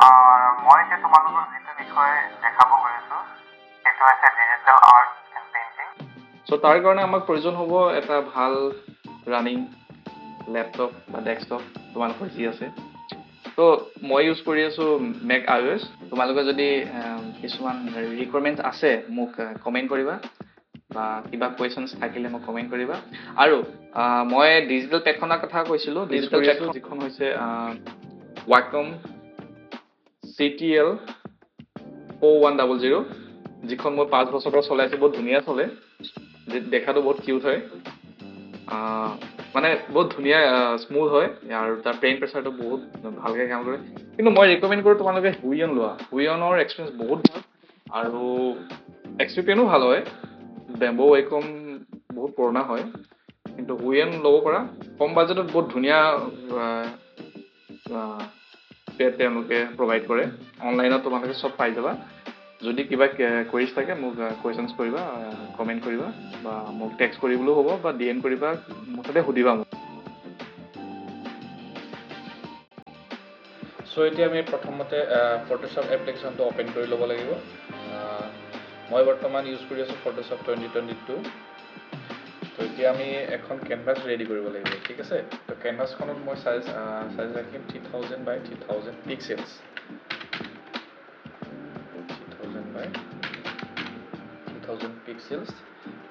মই এতিয়া তোমালোকক যিটো বিষয় দেখাব গৈ আছো সেইটো হৈছে ডিজিটেল আৰ্ট এণ্ড পেইণ্টিং। চ' তাৰ কাৰণে আমাক প্ৰয়োজন হ'ব এটা ভাল ৰানিং লেপটপ বা ডেস্কটপ তোমালোকৰ যি আছে। ত' মই ইউজ কৰি আছো মেক iOS। তোমালোকে যদি কিছুমান ৰিকুৱাৰমেণ্ট আছে মোক কমেণ্ট কৰিবা বা কিবা কুৱেশ্যনছ থাকিলে মোক কমেণ্ট কৰিবা। আৰু মই ডিজিটেল পেডখনৰ কথা কৈছিলোঁ। ডিজিটেল পেডখন যিখন হৈছে ৱাকম CTL 0100, যিখন মই 5 বছৰৰ পৰা চলাই আছোঁ। বহুত ধুনীয়া চলে, দেখাটো বহুত কিউট হয়, মানে বহুত ধুনীয়া স্মুথ হয় আৰু তাৰ পেইন প্ৰেছাৰটো বহুত ভালকৈ কাম কৰে। কিন্তু মই ৰিকমেণ্ড কৰোঁ তোমালোকে হুইয়ন লোৱা। হুইয়নৰ এক্সপিৰিয়েঞ্চ বহুত ভাল আৰু এক্সপি পেনো ভাল হয়। বেম্বো ৱেকম বহুত পুৰণা হয়, কিন্তু হুইয়ন ল'ব পাৰা। কম বাজেটত বহুত ধুনীয়া পেড তেওঁলোকে প্ৰভাইড কৰে। অনলাইনত তোমালোকে চব পাই যাবা। যদি কিবা কুৱেৰিজ থাকে মোক কুৱেশ্যনছ কৰিবা, কমেণ্ট কৰিবা বা মোক টেক্সট কৰিবলৈও হ'ব বা DM কৰিবা, মুঠতে সুধিবা মোক। চ' এতিয়া আমি প্ৰথমতে ফটোশ্বপ এপ্লিকেশ্যনটো অ'পেন কৰি ল'ব লাগিব। মই বৰ্তমান ইউজ কৰি আছোঁ ফটোশ্বপ 2022। তো এতিয়া আমি এখন কেনভাছ ৰেডি কৰিব লাগিব, ঠিক আছে। তো কেনভাছখনত মই চাইজ ৰাখিম 3000 by 3000 পিক্সেলছ। 3000 by 3000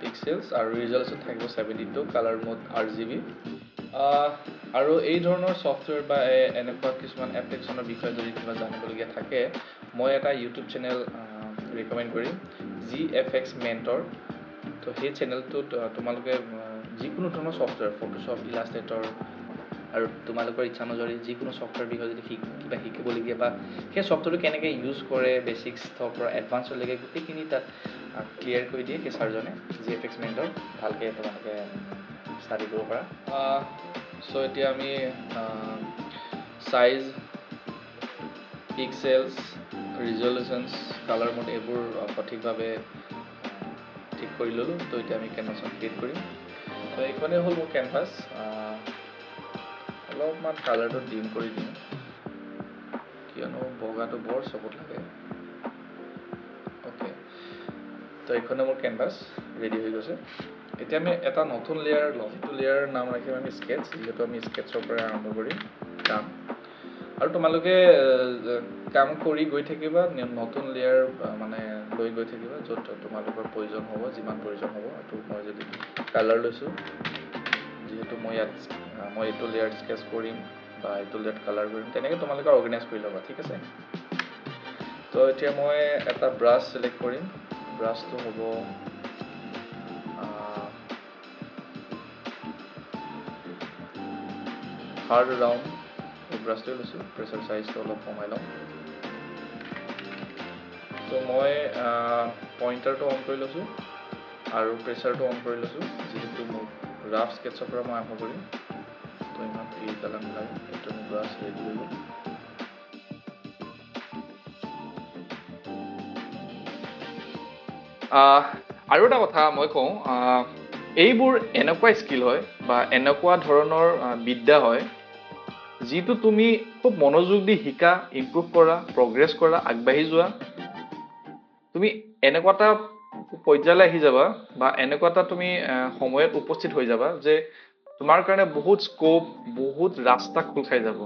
পিক্সেলছ আৰু ৰিজল্যুশ্যন থাকিব 72, কালাৰ মোড RGB। আৰু এই ধৰণৰ ছফ্টৱেৰ বা এনেকুৱা কিছুমান এপ্লিকেশ্যনৰ বিষয়ে যদি কিবা জানিবলগীয়া থাকে, মই এটা ইউটিউব চেনেল ৰিকমেণ্ড কৰিম, GFX Mentor। তো সেই চেনেলটোত তোমালোকে যিকোনো ধৰণৰ ছফ্টৱেৰ, ফটোশ্বপ, ইলাষ্ট্ৰেটৰ আৰু তোমালোকৰ ইচ্ছা অনুযায়ী যিকোনো ছফ্টৱেৰ বিষয়ে যদি কিবা শিকিবলগীয়া বা সেই ছফ্টৱেৰটো কেনেকৈ ইউজ কৰে, বেচিক্সৰ পৰা এডভান্সলৈকে গোটেইখিনি তাত ক্লিয়াৰ কৰি দিয়ে সেই ছাৰজনে। GFX Mentor ভালকৈ তোমালোকে ষ্টাডি কৰিব পাৰা। চ' এতিয়া আমি চাইজ, পিক্সেলছ, ৰিজল্যুশ্যনছ, কালাৰ মোড এইবোৰ সঠিকভাৱে ঠিক কৰি ল'লোঁ। তো এতিয়া আমি কেনভাছখন ক্ৰিয়েট কৰিম। তো এইখনেই হ'ল মোৰ কেনভাছ। অলপমান কালাৰটো ডিম কৰি দিম, কিয়নো বগাটো বৰ চকুত লাগে। অ'কে, তো এইখনে মোৰ কেনভাছ ৰেডি হৈ গৈছে। এতিয়া আমি এটা নতুন লেয়াৰ ল'ম। সেইটো লেয়াৰৰ নাম ৰাখিম আমি স্কেটছ, যিহেতু আমি স্কেটছৰ পৰা আৰম্ভ কৰিম কাম। আৰু তোমালোকে কাম কৰি গৈ থাকিবা, নতুন লেয়াৰ মানে লৈ গৈ থাকিবা য'ত তোমালোকৰ প্ৰয়োজন হ'ব, যিমান প্ৰয়োজন হ'ব। এইটো মই যদি কালাৰ লৈছোঁ, যিহেতু মই এইটো লেয়াৰ স্কেচ কৰিম বা এইটো লেয়াৰত কালাৰ কৰিম, তেনেকৈ তোমালোকে অৰ্গেনাইজ কৰি ল'বা, ঠিক আছে। তো এতিয়া মই এটা ব্ৰাছ ছিলেক্ট কৰিম। ব্ৰাছটো হ'ব হাৰ্ড ৰাউণ্ড। এই ব্ৰাছটোৱে লৈছোঁ, প্ৰেছাৰ চাইজটো অলপ কমাই লওঁ। তো মই পইণ্টাৰটো অন কৰি লৈছোঁ আৰু প্ৰেছাৰটো অন কৰি লৈছোঁ, যিহেতু মোক ৰাফ স্কেটছৰ পৰা মই আৰম্ভ কৰিম। তো ইমান কালাৰ নালাগে, সেইটো আমি ব্ৰাছ ৰেডি হৈ গ'ল। আৰু এটা কথা মই কওঁ, এইবোৰ এনেকুৱা স্কিল হয় বা এনেকুৱা ধৰণৰ বিদ্যা হয় যিটো তুমি খুব মনোযোগ দি শিকা, ইমপ্ৰুভ কৰা, প্ৰগ্ৰেছ কৰা, আগবাঢ়ি যোৱা। তুমি এনেকুৱা এটা পৰ্যায়লৈ আহি যাবা বা এনেকুৱা এটা তুমি সময়ত উপস্থিত হৈ যাবা যে তোমাৰ কাৰণে বহুত স্ক'প, বহুত ৰাস্তা খোল খাই যাব।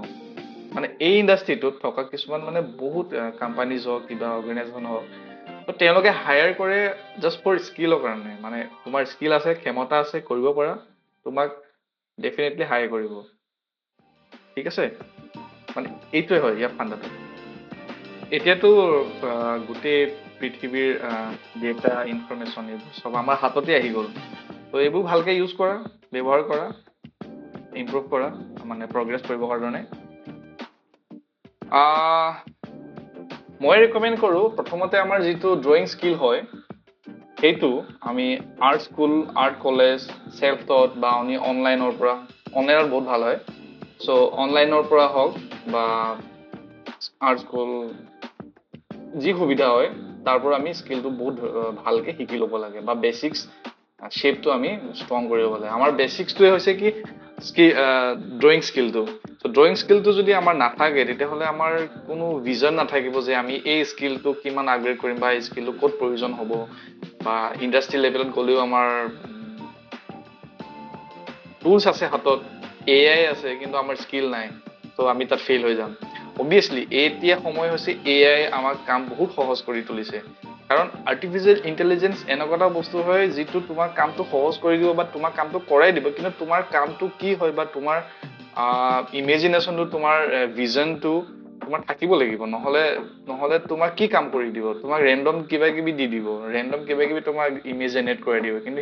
মানে এই ইণ্ডাষ্ট্ৰিটোত থকা কিছুমান মানে বহুত কোম্পানীজ হওক, কিবা অৰ্গেনাইজেশ্যন হওক, তো তেওঁলোকে হায়াৰ কৰে জাষ্ট ফৰ স্কিলৰ কাৰণে। মানে তোমাৰ স্কিল আছে, ক্ষমতা আছে, কৰিব পাৰা, তোমাক ডেফিনেটলি হায়াৰ কৰিব, ঠিক আছে। মানে এইটোৱে হয় ইয়াৰ ফাণ্ডাটো। এতিয়াতো গোটেই পৃথিৱীৰ ডেটা, ইনফৰমেশ্যন এইবোৰ চব আমাৰ হাততে আহি গ'ল। তো এইবোৰ ভালকৈ ইউজ কৰা, ব্যৱহাৰ কৰা, ইমপ্ৰুভ কৰা, মানে প্ৰগ্ৰেছ কৰিবৰ কাৰণে। মই ৰিকমেণ্ড কৰোঁ, প্ৰথমতে আমাৰ যিটো ড্ৰয়িং স্কিল হয় সেইটো আমি art school, art college, self taught বা আমি অনলাইনৰ পৰা, অনলাইনত বহুত ভাল হয়। চ' অনলাইনৰ পৰা হওক বা আৰ্ট স্কুল, যি সুবিধা হয় তাৰ পৰা আমি স্কিলটো বহুত ভালকৈ শিকি ল'ব লাগে বা বেচিক্স শ্বেপটো আমি ষ্ট্ৰং কৰিব লাগে। আমাৰ বেচিক্সটোৱে হৈছে কি, ড্ৰয়িং স্কিলটো চ' ড্ৰয়িং স্কিলটো যদি আমাৰ নাথাকে তেতিয়াহ'লে আমাৰ কোনো ভিজন নাথাকিব যে আমি এই স্কিলটো কিমান আপগ্ৰেড কৰিম বা এই স্কিলটো ক'ত প্ৰয়োজন হ'ব বা ইণ্ডাষ্ট্ৰি লেভেলত গ'লেও আমাৰ টুলছ আছে হাতত AI আছে কিন্তু আমাৰ স্কিল নাই ত' আমি তাত ফেইল হৈ যাম অবভিয়াছলি এতিয়া সময় হৈছে AI আমাক কাম বহুত সহজ কৰি তুলিছে কাৰণ আৰ্টিফিচিয়েল ইণ্টেলিজেন্স এনেকুৱা এটা বস্তু হয় যিটো তোমাৰ কামটো সহজ কৰি দিব বা তোমাৰ কামটো কৰাই দিব কিন্তু তোমাৰ কামটো কি হয় বা তোমাৰ ইমেজিনেশ্যনটো তোমাৰ ভিজনটো তোমাৰ থাকিব লাগিব নহ'লে তোমাৰ কি কাম কৰি দিব তোমাক ৰেণ্ডম কিবা কিবি দি দিব ৰেণ্ডম কিবা কিবি তোমাক ইমেজ জেনেৰেট কৰাই দিব কিন্তু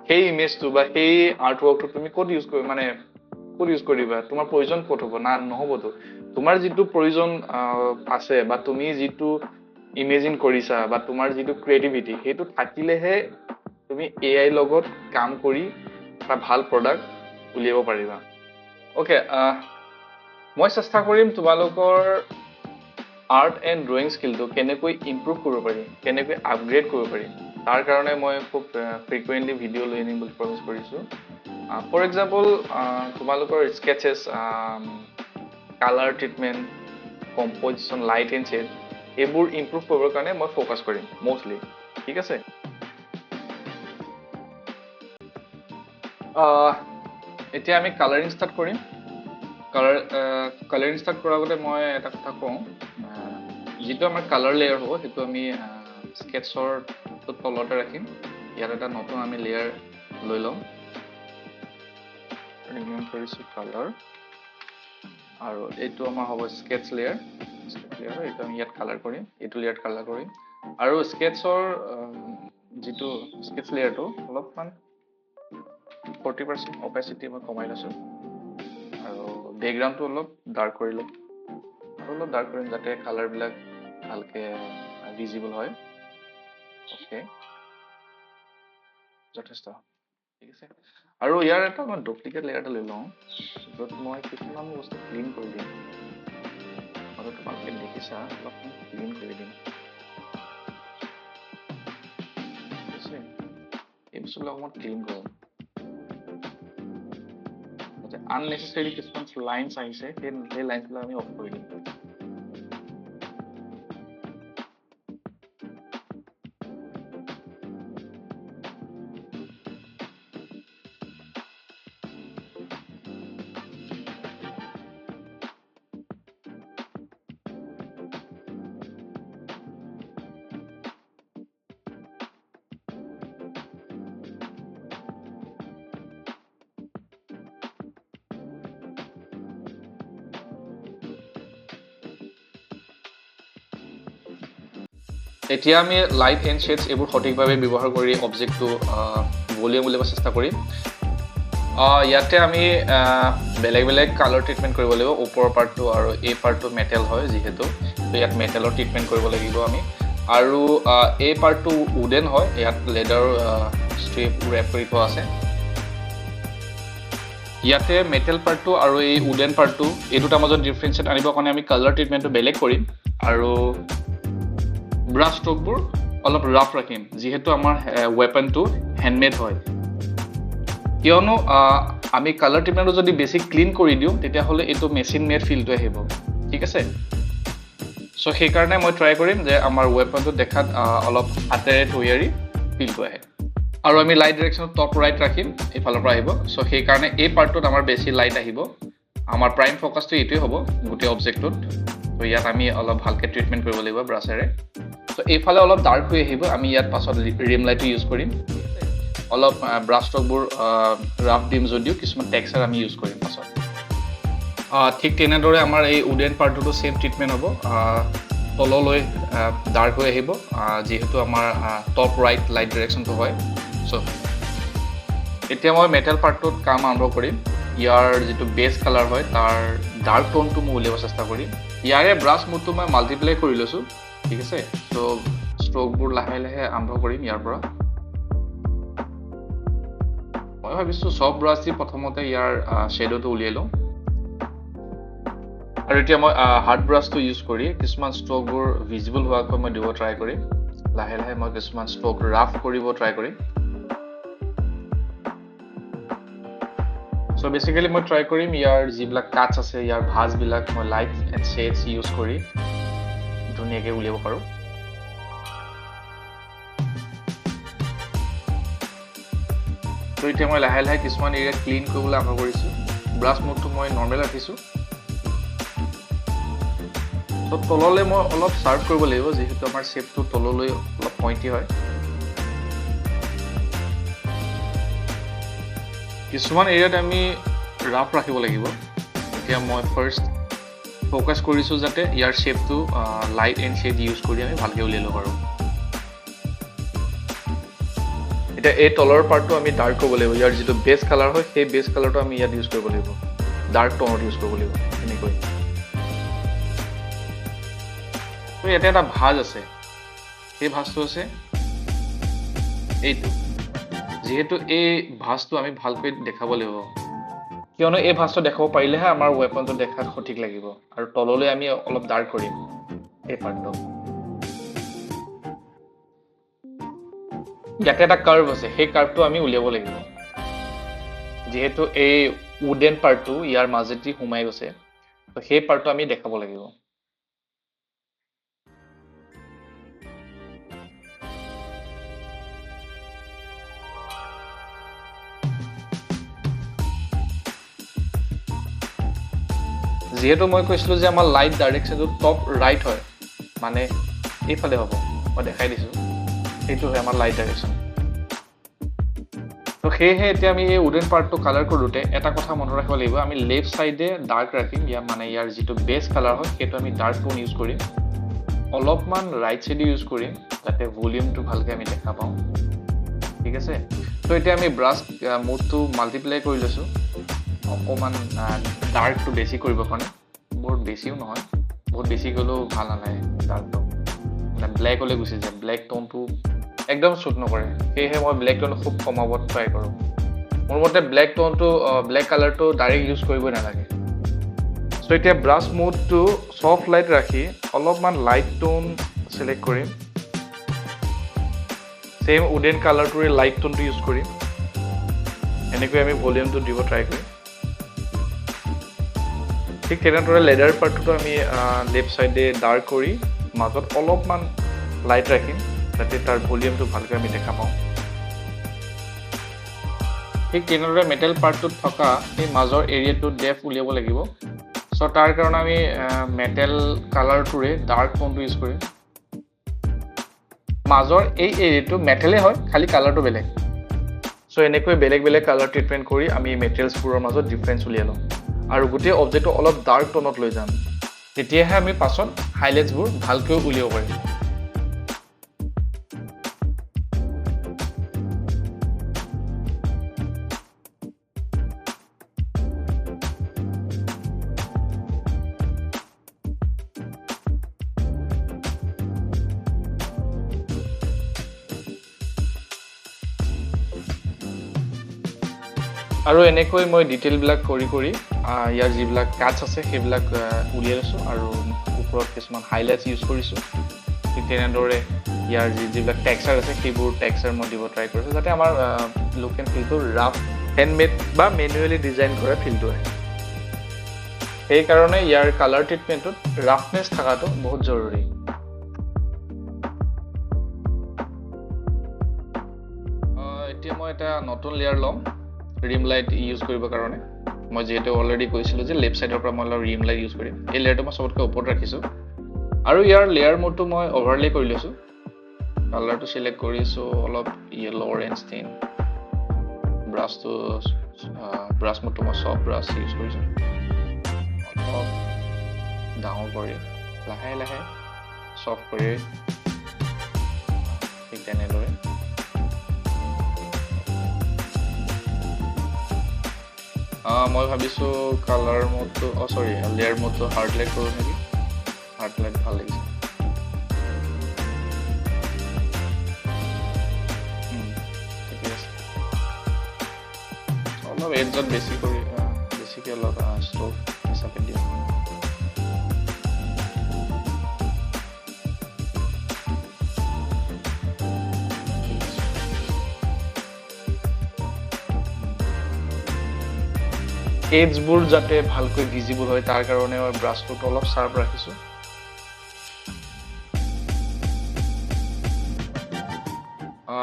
সেই ইমেজটো বা সেই আৰ্টৱৰ্কটো তুমি ক'ত ইউজ কৰিবা তোমাৰ প্ৰয়োজন ক'ত হ'ব না নহ'বতো তোমাৰ যিটো প্ৰয়োজন আছে বা তুমি যিটো ইমেজিন কৰিছা বা তোমাৰ যিটো ক্ৰিয়েটিভিটি সেইটো থাকিলেহে তুমি AI লগত কাম কৰি এটা ভাল প্ৰডাক্ট উলিয়াব পাৰিবা অ'কে মই চেষ্টা কৰিম তোমালোকৰ আৰ্ট এণ্ড ড্ৰয়িং স্কিলটো কেনেকৈ ইম্প্ৰুভ কৰিব পাৰি কেনেকৈ আপগ্ৰেড কৰিব পাৰি তাৰ কাৰণে মই খুব ফ্ৰিকুৱেণ্টলি ভিডিঅ' লৈ আনিম বুলি প্ৰমিছ কৰিছোঁ ফৰ এক্সাম্পল তোমালোকৰ sketches colour treatment composition light and shade এইবোৰ ইম্প্ৰুভ কৰিবৰ কাৰণে মই ফ'কাছ কৰিম মষ্টলি ঠিক আছে এতিয়া আমি কালাৰিং ষ্টাৰ্ট কৰিম কালাৰিং ষ্টাৰ্ট কৰাৰ আগতে মই এটা কথা কওঁ যিটো আমাৰ কালাৰ লেয়াৰ হ'ব সেইটো আমি স্কেটছৰ তলতে ৰাখিম ইয়াত এটা নতুন আমি লেয়াৰ লৈ ল'ম ৰিমেইন কৰিছোঁ কালাৰ আৰু এইটো আমাৰ হ'ব স্কেটছ লেয়াৰ এইটো আমি ইয়াত কালাৰ কৰিম এইটো লেয়াৰত কালাৰ কৰিম আৰু স্কেটছৰ যিটো স্কেটছ লেয়াৰটো অলপমান 40% অপেচিটি মই কমাই লৈছোঁ আৰু বেকগ্ৰাউণ্ডটো অলপ ডাৰ্ক কৰি ল'ম আৰু অলপ ডাৰ্ক কৰিম যাতে কালাৰবিলাক ভালকৈ ভিজিবল হয় অ'কে যথেষ্ট ঠিক আছে আৰু ইয়াৰ এটা মই ডুপ্লিকেট লেয়াৰ এটা লৈ লওঁ য'ত মই কিছুমান বস্তু ক্লিন কৰি দিম আৰু তোমালোকে দেখিছা অলপমান ক্লিন কৰি দিম ঠিক আছে এই বস্তুবিলাক অকণমান ক্লিন কৰোঁ আননেচেচাৰী কিছুমান লাইনছ আহিছে সেই লাইনছবিলাক আমি অফ কৰি দিম এতিয়া আমি লাইট এণ্ড শ্বেডছ এইবোৰ সঠিকভাৱে ব্যৱহাৰ কৰি অবজেক্টটো ভলিউম উলিয়াব চেষ্টা কৰিম ইয়াতে আমি বেলেগ বেলেগ কালাৰ ট্ৰিটমেণ্ট কৰিব লাগিব ওপৰৰ পাৰ্টটো আৰু এই পাৰ্টটো মেটেল হয় যিহেতু ইয়াত মেটেলৰ ট্ৰিটমেণ্ট কৰিব লাগিব আমি আৰু এই পাৰ্টটো উডেন হয় ইয়াত লেডাৰ ষ্ট্ৰিপ ৰেপ কৰি থোৱা আছে ইয়াতে মেটেল পাৰ্টটো আৰু এই উডেন পাৰ্টটো এই দুটাৰ মাজত ডিফাৰেঞ্চিয়েট আনিবৰ কাৰণে আমি কালাৰ ট্ৰিটমেণ্টটো বেলেগ কৰিম আৰু ব্ৰাছ ষ্ট্ৰকবোৰ অলপ ৰাফ ৰাখিম যিহেতু আমাৰ ৱেপনটো হেণ্ডমেড হয় কিয়নো আমি কালাৰ ট্ৰিটমেণ্টটো যদি বেছি ক্লিন কৰি দিওঁ তেতিয়াহ'লে এইটো মেচিন মেড ফিলটো আহিব ঠিক আছে চ' সেইকাৰণে মই ট্ৰাই কৰিম যে আমাৰ ৱেপনটো দেখাত অলপ হাতেৰে তৈয়াৰী ফিলটো আহে আৰু আমি লাইট ডিৰেকশ্যনত টপ ৰাইট ৰাখিম এইফালৰ পৰা আহিব চ' সেইকাৰণে এই পাৰ্টটোত আমাৰ বেছি লাইট আহিব আমাৰ প্ৰাইম ফ'কাছটো এইটোৱে হ'ব গোটেই অবজেক্টটোত ত' ইয়াত আমি অলপ ভালকৈ ট্ৰিটমেণ্ট কৰিব লাগিব ব্ৰাছেৰে চ' এইফালে অলপ ডাৰ্ক হৈ আহিব আমি ইয়াত পাছত ৰিম লাইটটো ইউজ কৰিম অলপ ব্ৰাছ ষ্ট্ৰকবোৰ ৰাফ দিম যদিও কিছুমান টেক্সচাৰ আমি ইউজ কৰিম পাছত ঠিক তেনেদৰে আমাৰ এই উডেন পাৰ্টটো ছেম ট্ৰিটমেণ্ট হ'ব তললৈ ডাৰ্ক হৈ আহিব যিহেতু আমাৰ টপ ৰাইট লাইট ডিৰেকশ্যনটো হয় চ' এতিয়া মই মেটেল পাৰ্টটোত কাম আৰম্ভ কৰিম ইয়াৰ যিটো বেছ কালাৰ হয় তাৰ ডাৰ্ক টোনটো মই উলিয়াব চেষ্টা কৰিম ইয়াৰে ব্ৰাছ মোডটো মই মাল্টিপ্লাই কৰি লৈছোঁ ঠিক আছে চ' ষ্ট্ৰকবোৰ লাহে লাহে আৰম্ভ কৰিম ইয়াৰ পৰা মই ভাবিছোঁ চব ব্ৰাছ দি প্ৰথমতে ইয়াৰ শ্বেডোটো উলিয়াই লওঁ আৰু এতিয়া মই হাৰ্ড ব্ৰাছটো ইউজ কৰি কিছুমান ষ্ট্ৰকবোৰ ভিজিবল হোৱাকৈ মই দিব ট্ৰাই কৰিম লাহে লাহে মই কিছুমান ষ্ট্ৰক ৰাফ কৰিব ট্ৰাই কৰিম So basically মই ট্ৰাই কৰিম ইয়াৰ যিবিলাক কাটছ আছে ইয়াৰ ভাঁজবিলাক মই লাইট এণ্ড শ্বেডছ ইউজ কৰি ধুনীয়াকৈ উলিয়াব পাৰোঁ। তো এতিয়া মই লাহে লাহে কিছুমান এৰিয়া ক্লিন কৰিবলৈ আৰম্ভ কৰিছোঁ। ব্ৰাছ মোডটো মই নৰ্মেল ৰাখিছোঁ। তো তললৈ মই অলপ চাৰ্ভ কৰিব লাগিব যিহেতু আমাৰ শ্বেপটো তললৈ অলপ পইণ্টি হয়। কিছুমান এৰিয়াত আমি ৰাফ ৰাখিব লাগিব। এতিয়া মই ফাৰ্ষ্ট ফ'কাছ কৰিছোঁ যাতে ইয়াৰ শ্বেপটো লাইট এণ্ড শ্বেড ইউজ কৰি আমি ভালকৈ উলিয়াব পাৰোঁ। এতিয়া এই তলৰ পাৰ্টটো আমি ডাৰ্ক কৰিব লাগিব। ইয়াৰ যিটো বেছ কালাৰ হয় সেই বেছ কালাৰটো আমি ইয়াত ইউজ কৰিব লাগিব, ডাৰ্ক টনত ইউজ কৰিব লাগিব এনেকৈ। তো ইয়াতে এটা ভাঁজ আছে, সেই ভাঁজটো আছে এইটো। যিহেতু এই ভাঁজটো আমি ভালকৈ দেখাব লাগিব, কিয়নো এই ভাঁজটো দেখাব পাৰিলেহে আমাৰ ৱেপনটো দেখাত সঠিক লাগিব। আৰু তললৈ আমি অলপ ডাৰ্ক কৰিম এই পাৰ্টটো। ইয়াতে এটা কাৰ্ভ আছে, সেই কাৰ্ভটো আমি উলিয়াব লাগিব। যিহেতু এই উডেন পাৰ্টটো ইয়াৰ মাজেদি সোমাই গৈছে, তো সেই পাৰ্টটো আমি দেখাব লাগিব। যিহেতু মই কৈছিলোঁ যে আমাৰ লাইট ডাইৰেকশ্যনটো টপ ৰাইট হয়, মানে এইফালে হ'ব, মই দেখাই দিছোঁ, এইটো হয় আমাৰ লাইট ডাইৰেকশ্যন। তো সেয়েহে এতিয়া আমি এই উডেন পাৰ্টটো কালাৰ কৰোঁতে এটা কথা মনত ৰাখিব লাগিব, আমি লেফ্ট ছাইডে ডাৰ্ক ৰাখিম। ইয়াৰ যিটো বেছ কালাৰ হয় সেইটো আমি ডাৰ্ক টোন ইউজ কৰিম। অলপমান ৰাইট ছাইডে ইউজ কৰিম যাতে ভলিউমটো ভালকৈ আমি দেখা পাওঁ। ঠিক আছে। তো এতিয়া আমি ব্ৰাছ মুডটো মাল্টিপ্লাই কৰি লৈছোঁ, অকণমান ডাৰ্কটো বেছি কৰিব কাৰণে। বহুত বেছিও নহয়, বহুত বেছি গ'লেও ভাল নালাগে ডাৰ্কটো, মানে ব্লেকলৈ গুচি যায়, ব্লেক টোনটো একদম শ্বুট নকৰে। সেয়েহে মই ব্লেক টোনটো খুব কমাব ট্ৰাই কৰোঁ। মোৰ মতে ব্লেক কালাৰটো ডাইৰেক্ট ইউজ কৰিবই নালাগে। চ' এতিয়া ব্ৰাছ মুডটো ছফ্ট লাইট ৰাখি অলপমান লাইট টোন চিলেক্ট কৰিম। ছেইম উডেন কালাৰটোৰে লাইট টোনটো ইউজ কৰিম। এনেকৈ আমি ভলিউমটো দিব ট্ৰাই কৰিম। ঠিক তেনেদৰে লেডাৰ পাৰ্টটোতো আমি লেফ্ট ছাইডে ডাৰ্ক কৰি মাজত অলপমান লাইট ৰাখিম যাতে তাৰ ভলিউমটো ভালকৈ আমি দেখা পাওঁ। ঠিক তেনেদৰে মেটেল পাৰ্টটোত থকা সেই মাজৰ এৰিয়াটো ডেফ উলিয়াব লাগিব। চ' তাৰ কাৰণে আমি মেটেল কালাৰটোৰে ডাৰ্ক টোনটো ইউজ কৰিম। মাজৰ এই এৰিয়াটো মেটেলে হয়, খালি কালাৰটো বেলেগ। চ' এনেকৈ বেলেগ বেলেগ কালাৰ ট্ৰিটমেণ্ট কৰি আমি মেটেৰিয়েলছবোৰৰ মাজত ডিফাৰেঞ্চ উলিয়াই ল'ম আৰু গোটেই অবজেক্টটো অলপ ডাৰ্ক টোনত লৈ যাম। তেতিয়াহে আমি পাছত হাইলাইটছবোৰ ভালকৈ উলিয়াব পাৰিম। আৰু এনেকৈ মই ডিটেইলবিলাক কৰি ইয়াৰ যিবিলাক কাটছ আছে সেইবিলাক উলিয়াই লৈছোঁ আৰু ওপৰত কিছুমান হাইলাইটছ ইউজ কৰিছোঁ। ঠিক তেনেদৰে ইয়াৰ যিবিলাক টেক্সাৰ আছে সেইবোৰ টেক্সাৰ মই দিব ট্ৰাই কৰিছোঁ যাতে আমাৰ লুক এণ্ড ফিলটো ৰাফ হেণ্ডমেড বা মেনুৱেলি ডিজাইন কৰা ফিলটো আহে। সেইকাৰণে ইয়াৰ কালাৰ ট্ৰিটমেণ্টত ৰাফনেছ থকাটো বহুত জৰুৰী। এতিয়া মই এটা নতুন লেয়াৰ ল'ম ৰিম লাইট ইউজ কৰিবৰ কাৰণে। মই যিহেতু অলৰেডি কৈছিলোঁ যে লেফ্ট ছাইডৰ পৰা মই অলপ ৰিম লাইট ইউজ কৰিম। এই লেয়াৰটো মই চবতকৈ ওপৰত ৰাখিছোঁ আৰু ইয়াৰ লেয়াৰ মোডটো মই অভাৰলে কৰি লৈছোঁ। কালাৰটো চিলেক্ট কৰিছোঁ অলপ য়েল' অৰেঞ্জ টিন। ব্ৰাছ মোডটো মই চফ্ট ব্ৰাছ ইউজ কৰিছোঁ। অলপ ডাঙৰ কৰি লাহে লাহে চফ্ট কৰি ঠিক তেনেদৰে মই ভাবিছোঁ কালাৰ মোডটো লেয়াৰ মোডটো হাৰ্ড লাইট কৰোঁ নেকি। হাৰ্ড লাইট ভাল লাগিছে। ঠিকে আছে। অলপ এডজত বেছিকৈ অলপ ষ্ট্ৰক হিচাপে দিওঁ। এডজবোৰ যাতে ভালকৈ ভিজিবল হয় তাৰ কাৰণে মই ব্ৰাছটো অলপ শাৰ্প ৰাখিছোঁ।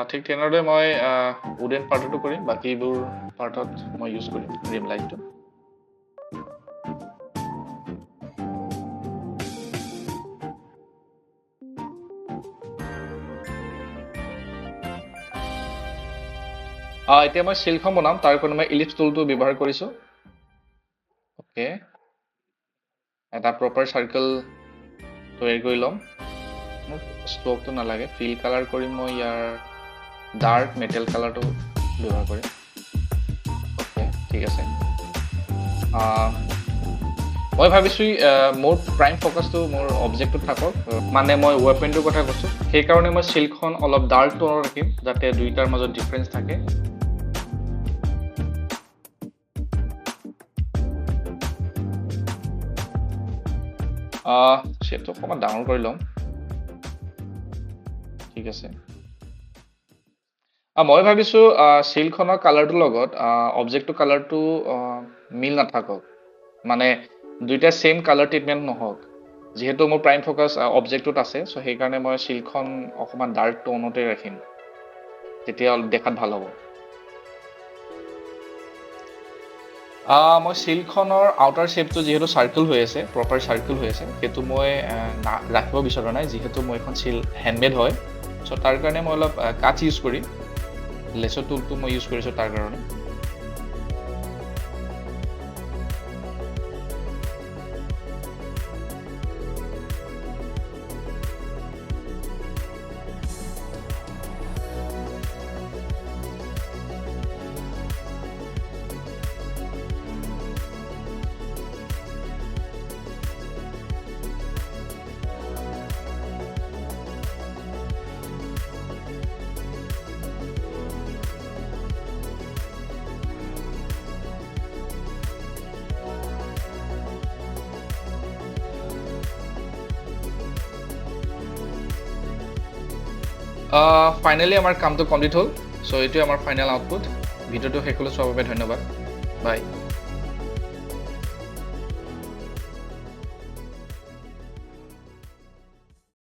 ঠিক তেনেদৰে মই উডেন পাৰ্টতো কৰিম, বাকীবোৰ পাৰ্টত মই ইউজ কৰিম ৰিম লাইটটো। এতিয়া মই শিলখন বনাম, তাৰ কাৰণে মই ইলিপ্স টুলটো ব্যৱহাৰ কৰিছোঁ। অ'কে, এটা প্ৰপাৰ চাৰ্কেল তৈয়াৰ কৰি ল'ম। মোক ষ্ট্ৰকটো নালাগে, ফিল কালাৰ কৰিম মই ইয়াৰ ডাৰ্ক মেটেল কালাৰটো ব্যৱহাৰ কৰিম। অ'কে, ঠিক আছে। মই ভাবিছোঁ মোৰ প্ৰাইম ফ'কাছটো মোৰ অবজেক্টটোত থাকক, মানে মই ৱেপনটোৰ কথা কৈছোঁ। সেইকাৰণে মই শিলখন অলপ ডাৰ্ক টোনত ৰাখিম যাতে দুইটাৰ মাজত ডিফাৰেঞ্চ থাকে। শ্বেপটো অকণমান ডাঙৰ কৰি ল'ম। ঠিক আছে। মই ভাবিছোঁ শিলখনৰ কালাৰটোৰ লগত অবজেক্টটোৰ কালাৰটো মিল নাথাকক, মানে দুইটা ছেইম কালাৰ ট্ৰিটমেণ্ট নহওক। যিহেতু মোৰ প্ৰাইম ফ'কাছ অবজেক্টটোত আছে, চ' সেইকাৰণে মই শিলখন অকণমান ডাৰ্ক টোনতে ৰাখিম, তেতিয়া দেখাত ভাল হ'ব। মই শিলখনৰ আউটাৰ শ্বেপটো যিহেতু চাৰ্কেল হৈ আছে, প্ৰপাৰ চাৰ্কেল হৈ আছে, সেইটো মই ৰাখিব বিচৰা নাই, যিহেতু মই এখন শিল হেণ্ডমেড হয়। চ' তাৰ কাৰণে মই অলপ কাঠ ইউজ কৰিম। লেচৰ টুলটো মই ইউজ কৰিছোঁ তাৰ কাৰণে। ফাইনেলি আমাৰ কামটো কমপ্লিট হ'ল। চ' এইটোৱে আমাৰ ফাইনেল আউটপুট। ভিডিঅ'টো শেষলৈ চোৱাৰ বাবে ধন্যবাদ। বাই।